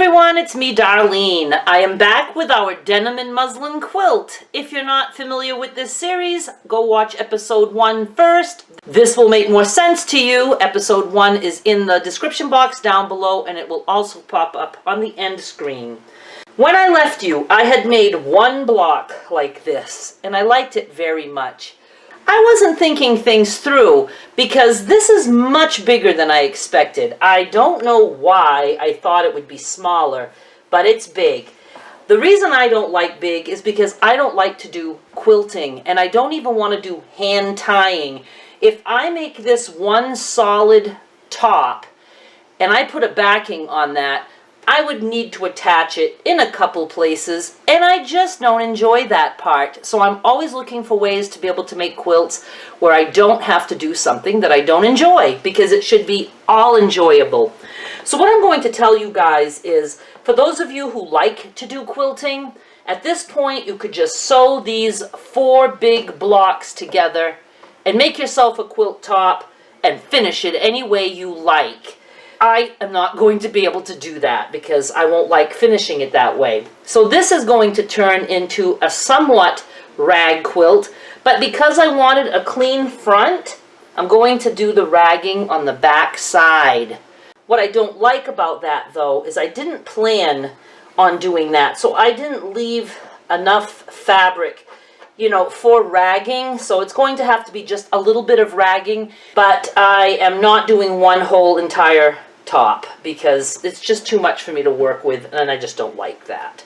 everyone, it's me, Darlene. I am back with our Denim and Muslin quilt. If you're not familiar with this series, go watch episode 1 first. This will make more sense to you. Episode 1 is in the description box down below, and it will also pop up on the end screen. When I left you, I had made one block like this, and I liked it very much. I wasn't thinking things through because this is much bigger than I expected. I don't know why I thought it would be smaller, but it's big. The reason I don't like big is because I don't like to do quilting, and I don't even want to do hand tying. If I make this one solid top and I put a backing on that, I would need to attach it in a couple places, and I just don't enjoy that part. So I'm always looking for ways to be able to make quilts where I don't have to do something that I don't enjoy, because it should be all enjoyable. So what I'm going to tell you guys is, for those of you who like to do quilting, at this point you could just sew these 4 big blocks together and make yourself a quilt top and finish it any way you like. I am not going to be able to do that because I won't like finishing it that way. So this is going to turn into a somewhat rag quilt, but because I wanted a clean front, I'm going to do the ragging on the back side. What I don't like about that, though, is I didn't plan on doing that, so I didn't leave enough fabric, you know, for ragging. So it's going to have to be just a little bit of ragging, but I am not doing one whole entire top because it's just too much for me to work with, and I just don't like that.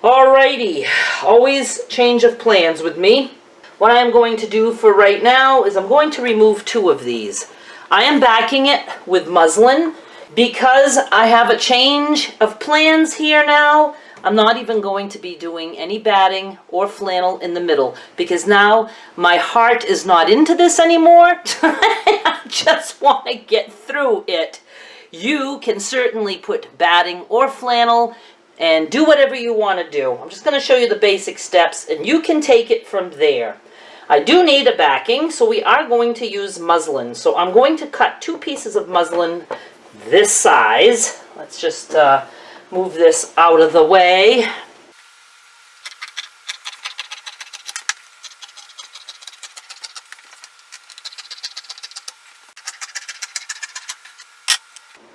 Alrighty, always change of plans with me. What I'm going to do for right now is I'm going to remove 2 of these. I am backing it with muslin because I have a change of plans here now. I'm not even going to be doing any batting or flannel in the middle because now my heart is not into this anymore. I just want to get through it. You can certainly put batting or flannel and do whatever you want to do. I'm just going to show you the basic steps and you can take it from there. I do need a backing, so we are going to use muslin. So I'm going to cut 2 pieces of muslin this size. Let's just move this out of the way.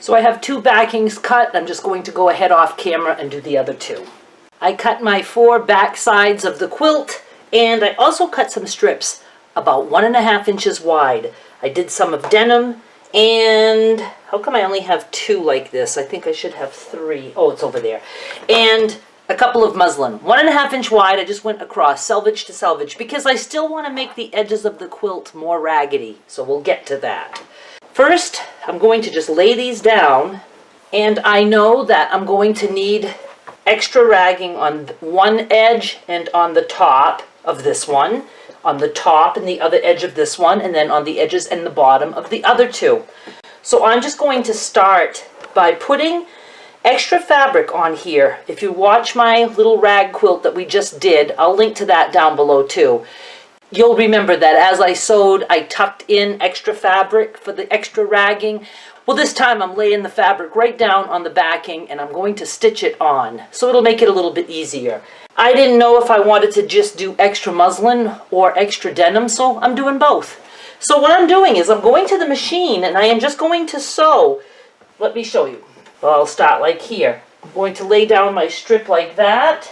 So I have 2 backings cut. I'm just going to go ahead off camera and do the other 2. I cut my 4 back sides of the quilt, and I also cut some strips about 1.5 inches wide. I did some of denim, and how come I only have 2 like this? I think I should have 3. Oh, it's over there. And a couple of muslin. 1.5 inch wide. I just went across selvage to selvage because I still want to make the edges of the quilt more raggedy. So we'll get to that. First, I'm going to just lay these down, and I know that I'm going to need extra ragging on one edge and on the top of this one, on the top and the other edge of this one, and then on the edges and the bottom of the other 2. So I'm just going to start by putting extra fabric on here. If you watch my little rag quilt that we just did, I'll link to that down below too. You'll remember that as I sewed, I tucked in extra fabric for the extra ragging. Well, this time I'm laying the fabric right down on the backing, and I'm going to stitch it on, so it'll make it a little bit easier. I didn't know if I wanted to just do extra muslin or extra denim, so I'm doing both. So what I'm doing is I'm going to the machine, and I am just going to sew. Let me show you. Well, I'll start like here. I'm going to lay down my strip like that,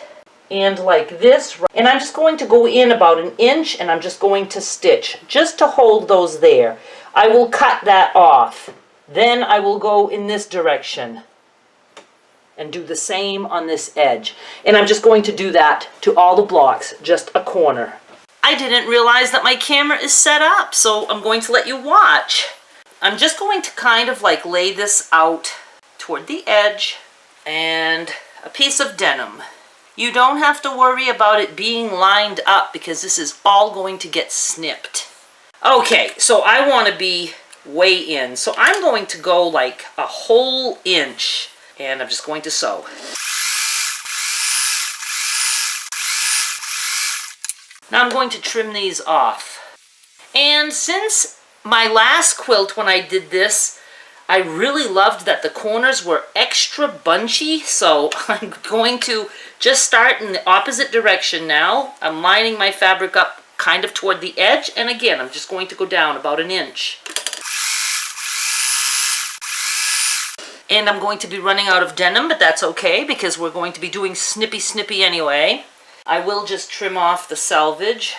and like this, and I'm just going to go in about 1 inch, and I'm just going to stitch just to hold those there. I will cut that off. Then I will go in this direction and do the same on this edge. And I'm just going to do that to all the blocks, just a corner. I didn't realize that my camera is set up, so I'm going to let you watch. I'm just going to kind of like lay this out toward the edge and a piece of denim. You don't have to worry about it being lined up because this is all going to get snipped. Okay, so I want to be way in. So I'm going to go like a whole inch, and I'm just going to sew. Now I'm going to trim these off. And since my last quilt when I did this, I really loved that the corners were extra bunchy, so I'm going to just start in the opposite direction now. I'm lining my fabric up kind of toward the edge, and again, I'm just going to go down about 1 inch. And I'm going to be running out of denim, but that's okay because we're going to be doing snippy anyway. I will just trim off the selvage,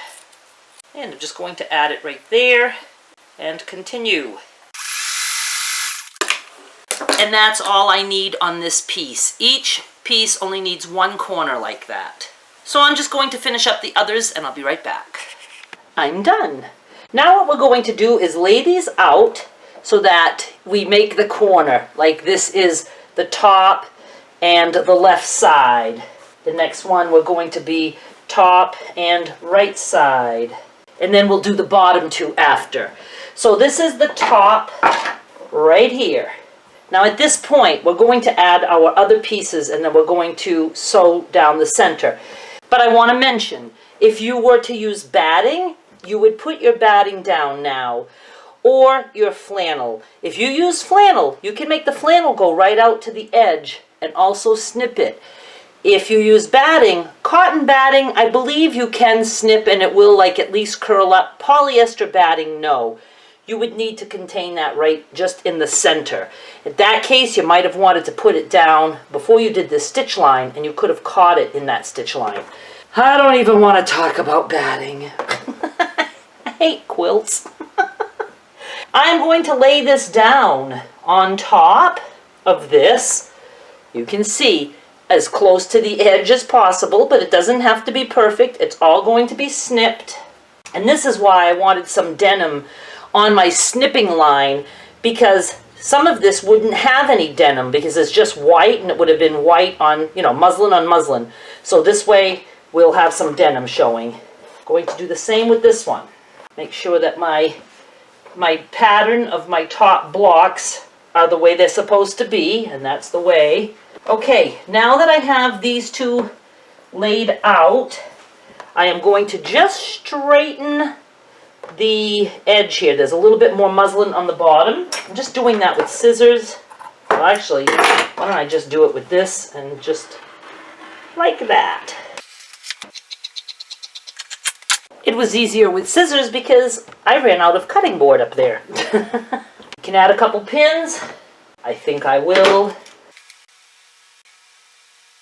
and I'm just going to add it right there and continue. And that's all I need on this piece. Each piece only needs 1 corner like that. So I'm just going to finish up the others and I'll be right back. I'm done. Now what we're going to do is lay these out so that we make the corner. Like this is the top and the left side. The next one we're going to be top and right side. And then we'll do the bottom 2 after. So this is the top right here. Now at this point, we're going to add our other pieces and then we're going to sew down the center. But I want to mention, if you were to use batting, you would put your batting down now, or your flannel. If you use flannel, you can make the flannel go right out to the edge and also snip it. If you use batting, cotton batting, I believe you can snip and it will like at least curl up. Polyester batting, no. You would need to contain that right just in the center. In that case, you might have wanted to put it down before you did this stitch line, and you could have caught it in that stitch line. I don't even want to talk about batting. I hate quilts. I'm going to lay this down on top of this. You can see as close to the edge as possible, but it doesn't have to be perfect. It's all going to be snipped. And this is why I wanted some denim on my snipping line, because some of this wouldn't have any denim because it's just white and it would have been white on, you know, muslin on muslin. So this way we'll have some denim showing. Going to do the same with this one. Make sure that my pattern of my top blocks are the way they're supposed to be, and that's the way. Okay, now that I have these 2 laid out, I am going to just straighten the edge here. There's a little bit more muslin on the bottom. I'm just doing that with scissors. Well, actually, why don't I just do it with this and just like that. It was easier with scissors because I ran out of cutting board up there. You can add a couple pins. I think I will.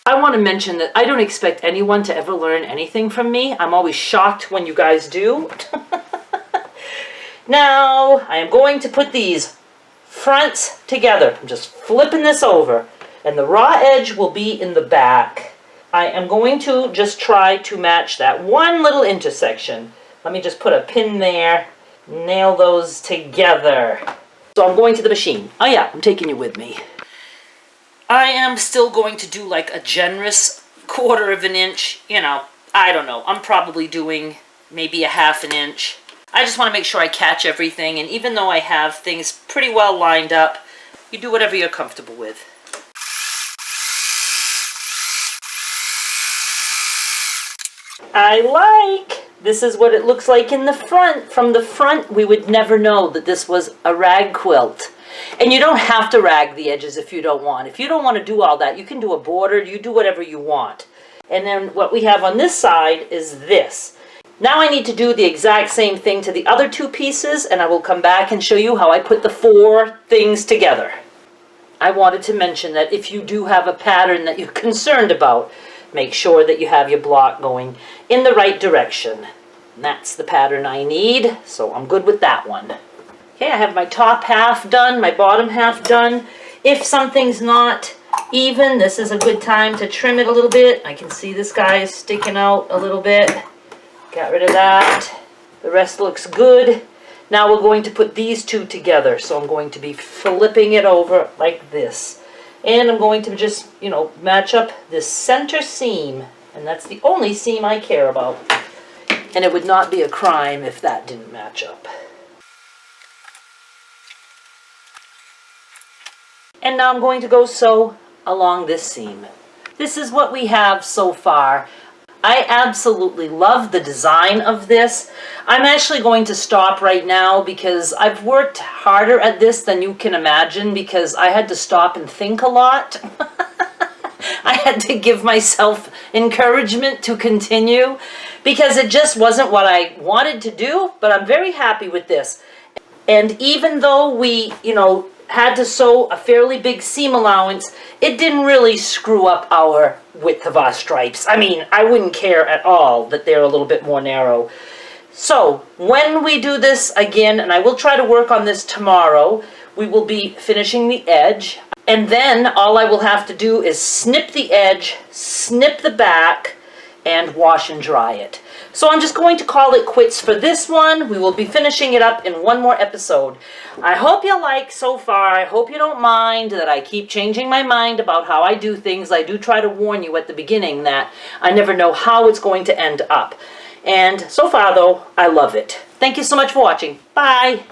I want to mention that I don't expect anyone to ever learn anything from me. I'm always shocked when you guys do. Now, I am going to put these fronts together. I'm just flipping this over, and the raw edge will be in the back. I am going to just try to match that one little intersection. Let me just put a pin there, nail those together. So I'm going to the machine. Oh yeah, I'm taking you with me. I am still going to do like a generous 1/4 of an inch. You know, I don't know. I'm probably doing maybe a 1/2 inch. I just want to make sure I catch everything, and even though I have things pretty well lined up, you do whatever you're comfortable with. I like! This is what it looks like in the front. From the front, we would never know that this was a rag quilt. And you don't have to rag the edges if you don't want. If you don't want to do all that, you can do a border, you do whatever you want. And then what we have on this side is this. Now I need to do the exact same thing to the other 2 pieces, and I will come back and show you how I put the 4 things together. I wanted to mention that if you do have a pattern that you're concerned about, make sure that you have your block going in the right direction. And that's the pattern I need, so I'm good with that one. Okay, I have my top half done, my bottom half done. If something's not even, this is a good time to trim it a little bit. I can see this guy is sticking out a little bit. Got rid of that. The rest looks good. Now we're going to put these 2 together. So I'm going to be flipping it over like this. And I'm going to just, you know, match up this center seam. And that's the only seam I care about. And it would not be a crime if that didn't match up. And now I'm going to go sew along this seam. This is what we have so far. I absolutely love the design of this. I'm actually going to stop right now because I've worked harder at this than you can imagine because I had to stop and think a lot. I had to give myself encouragement to continue because it just wasn't what I wanted to do, but I'm very happy with this. And even though we, had to sew a fairly big seam allowance, it didn't really screw up our width of our stripes. I mean, I wouldn't care at all that they're a little bit more narrow. So when we do this again, and I will try to work on this tomorrow, we will be finishing the edge. And then all I will have to do is snip the edge, snip the back, and wash and dry it. So I'm just going to call it quits for this one. We will be finishing it up in one more episode. I hope you like so far. I hope you don't mind that I keep changing my mind about how I do things. I do try to warn you at the beginning that I never know how it's going to end up. And so far, though, I love it. Thank you so much for watching. Bye.